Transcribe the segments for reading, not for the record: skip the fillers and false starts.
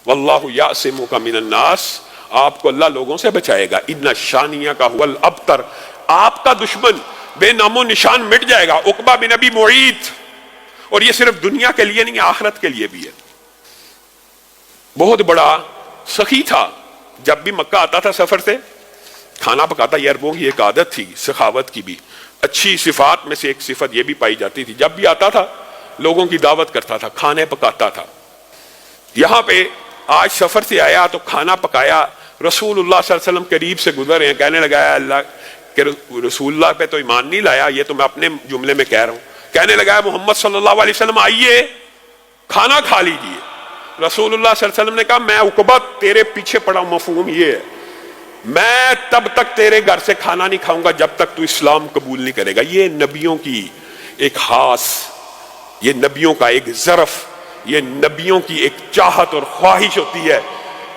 واللہ یعصمک من الناس، آپ کو اللہ لوگوں سے بچائے گا. ان شانیہ کا هو الابتر، آپ کا دشمن بے نام و نشان مٹ جائے گا. عقبہ بن ابی معیط، اور یہ صرف دنیا کے لیے نہیں، آخرت کے لیے بھی ہے. بہت بڑا سخی تھا. جب بھی مکہ آتا تھا سفر سے کھانا پکاتا. یہ عربوں کی ایک عادت تھی سخاوت کی بھی. اچھی صفات میں سے ایک صفت یہ بھی پائی جاتی تھی، جب بھی آتا تھا لوگوں کی دعوت کرتا تھا، کھانے پکاتا تھا. یہاں پہ آج سفر سے آیا تو کھانا پکایا. رسول اللہ صلی اللہ علیہ وسلم قریب سے گزر رہے ہیں. کہنے لگا اللہ کہ رسول اللہ پہ تو ایمان نہیں لایا، یہ تو میں اپنے جملے میں کہہ رہا ہوں. کہنے لگا محمد صلی اللہ علیہ وسلم آئیے کھانا کھا لیجیے. رسول اللہ صلی اللہ علیہ وسلم نے کہا میں عقبہ تیرے پیچھے پڑا ہوں. مفہوم یہ ہے میں تب تک تیرے گھر سے کھانا نہیں کھاؤں گا جب تک تو اسلام قبول نہیں کرے گا. یہ نبیوں کی ایک خاص، یہ نبیوں کا ایک ظرف، یہ نبیوں کی ایک چاہت اور خواہش ہوتی ہے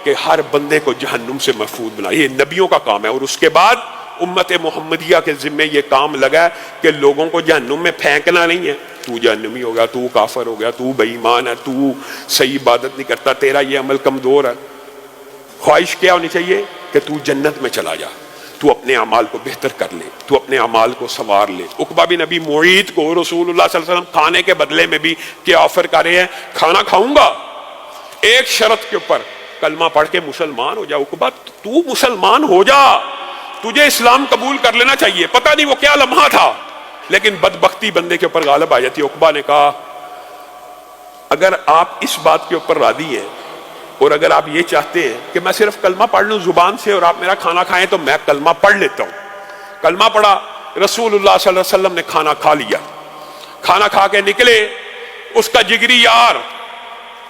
کہ ہر بندے کو جہنم سے محفوظ بنا. یہ نبیوں کا کام ہے. اور اس کے بعد امت محمدیہ کے ذمے یہ کام لگا ہے کہ لوگوں کو جہنم میں پھینکنا نہیں ہے. تو جہنمی ہو گیا، تو کافر ہو گیا، تو بے ایمان ہے، تو صحیح عبادت نہیں کرتا، تیرا یہ عمل کمزور ہے. خواہش کیا ہونی چاہیے کہ تو جنت میں چلا جا، تو اپنے اعمال کو بہتر کر لے، تو اپنے اعمال کو سنوار لے. عقبہ بن ابی معیط کو رسول اللہ صلی اللہ علیہ وسلم کھانے کے بدلے میں بھی کیا آفر کر رہے ہیں؟ کھانا کھاؤں گا ایک شرط کے اوپر، کلمہ پڑھ کے مسلمان ہو جا. عقبہ تو مسلمان ہو جا، تجھے اسلام قبول کر لینا چاہیے. پتہ نہیں وہ کیا لمحہ تھا لیکن بدبختی بندے کے اوپر غالب آ جاتی. عقبہ نے کہا اگر آپ اس بات کے اوپر راضی ہیں اور اگر آپ یہ چاہتے ہیں کہ میں صرف کلمہ پڑھ لوں زبان سے اور آپ میرا کھانا کھائیں تو میں کلمہ پڑھ لیتا ہوں. کلمہ پڑھا. رسول اللہ صلی اللہ علیہ وسلم نے کھانا کھا لیا. کھانا کھا کے نکلے. اس کا جگری یار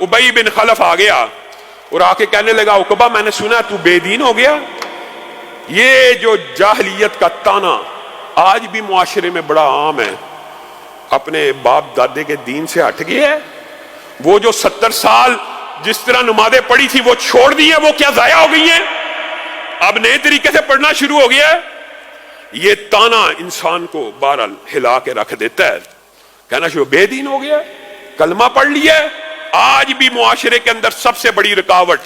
ابی بن خلف آ گیا اور آ کے کہنے لگا عقبہ میں نے سنا تو بے دین ہو گیا. یہ جو جاہلیت کا تانا آج بھی معاشرے میں بڑا عام ہے، اپنے باپ دادے کے دین سے ہٹ گیا ہے. وہ جو 70 سال جس طرح نمازیں پڑھی تھی وہ چھوڑ دی ہیں، وہ کیا ضائع ہو گئی ہیں؟ اب نئے طریقے سے پڑھنا شروع ہو گیا ہے. یہ تانا انسان کو بہرحال ہلا کے رکھ دیتا ہے. کہنا شروع بے دین ہو گیا، کلمہ پڑھ لیا. آج بھی معاشرے کے اندر سب سے بڑی رکاوٹ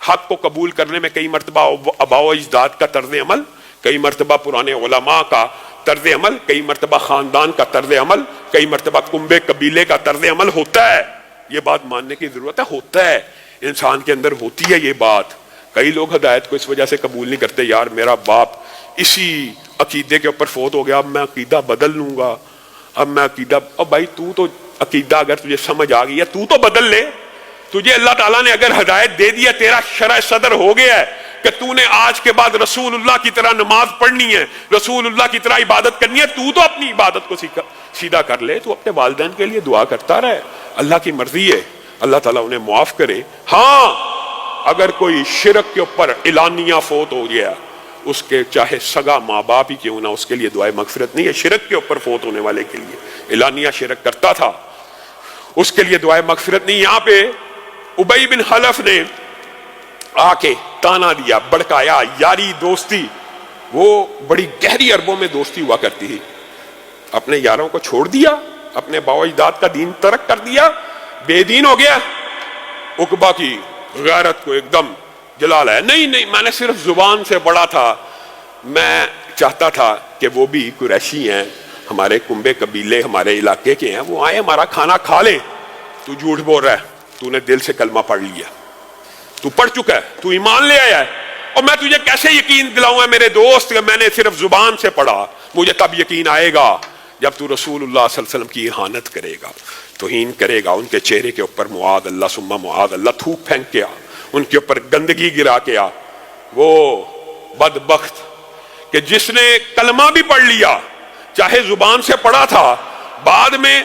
حق کو قبول کرنے میں کئی مرتبہ آباء و اجداد کا طرز عمل، کئی مرتبہ پرانے علماء کا طرز عمل، کئی مرتبہ خاندان کا طرز عمل، کئی مرتبہ کنبے قبیلے کا طرز عمل ہوتا ہے. یہ بات ماننے کی ضرورت ہے. ہوتا ہے، انسان کے اندر ہوتی ہے یہ بات. کئی لوگ ہدایت کو اس وجہ سے قبول نہیں کرتے، یار میرا باپ اسی عقیدے کے اوپر فوت ہو گیا، اب میں عقیدہ بدل لوں گا، اب میں عقیدہ. اب بھائی تو عقیدہ اگر تجھے سمجھ آ گئی ہے تو بدل لے. تجھے اللہ تعالیٰ نے اگر ہدایت دے دیا، تیرا شرع صدر ہو گیا ہے کہ تو نے آج کے بعد رسول اللہ کی طرح نماز پڑھنی ہے، رسول اللہ کی طرح عبادت کرنی ہے، تو اپنی عبادت کو سیدھا کر لے. تو اپنے والدین کے لیے دعا کرتا رہے. اللہ کی مرضی ہے، اللہ تعالیٰ انہیں معاف کرے. ہاں اگر کوئی شرک کے اوپر اعلانیہ فوت ہو گیا، اس کے چاہے سگا ماں باپ ہی کیوں نہ، اس کے لیے دعائے مغفرت نہیں ہے. شرک کے اوپر فوت ہونے والے کے لیے، اعلانیہ شرک کرتا تھا، اس کے لیے دعائے مغفرت نہیں. یہاں پہ ابی بن خلف نے آ کے تانا دیا، بڑکایا. یاری دوستی وہ بڑی گہری عربوں میں دوستی ہوا کرتی تھی. اپنے یاروں کو چھوڑ دیا، اپنے باو اجداد کا دین ترک کر دیا، بے دین ہو گیا. عقبہ کی غیرت کو ایک دم جلال ہے. نہیں میں نے صرف زبان سے پڑھا تھا، میں چاہتا تھا کہ وہ بھی قریشی ہیں، ہمارے کنبے قبیلے ہمارے علاقے کے ہیں، وہ آئے ہمارا کھانا کھا لیں. تو جھوٹ بول رہا ہے، تو نے دل سے کلمہ پڑھ لیا، تو پڑھ چکا ہے، تو ایمان لے آیا ہے. اور میں تجھے کیسے یقین دلاؤں گا میرے دوست کہ میں نے صرف زبان سے پڑھا؟ مجھے تب یقین آئے گا جب تو رسول اللہ صلی اللہ علیہ وسلم کی اہانت کرے گا، توہین کرے گا، ان کے چہرے کے اوپر معاذ اللہ ثم معاذ اللہ تھوک پھینک کے آ، ان کے اوپر گندگی گرا کے آ. وہ بدبخت کہ جس نے کلمہ بھی پڑھ لیا، چاہے زبان سے پڑھا تھا، بعد میں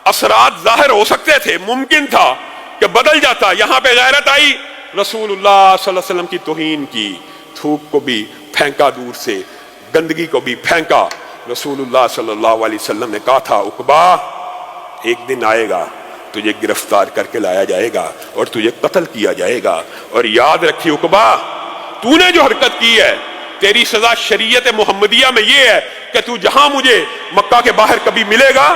اثرات ظاہر ہو سکتے تھے، ممکن تھا کہ بدل جاتا. یہاں پہ غیرت آئی، رسول اللہ صلی اللہ علیہ وسلم کی توہین کی، تھوک کو بھی پھینکا، دور سے گندگی کو بھی پھینکا. رسول اللہ صلی اللہ علیہ وسلم نے کہا تھا عقبہ ایک دن آئے گا تجھے گرفتار کر کے لایا جائے گا اور تجھے قتل کیا جائے گا. اور یاد رکھی عقبہ، تو نے جو حرکت کی ہے تیری سزا شریعت محمدیہ میں یہ ہے کہ تو جہاں مجھے مکہ کے باہر کبھی ملے گا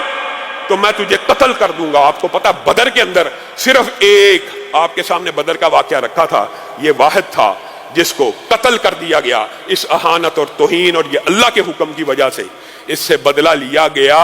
تو میں تجھے قتل کر دوں گا. آپ کو پتا بدر کے اندر صرف ایک آپ کے سامنے بدر کا واقعہ رکھا تھا, یہ واحد تھا جس کو قتل کر دیا گیا اس اہانت اور توہین اور یہ اللہ کے حکم کی وجہ سے اس سے بدلہ لیا گیا.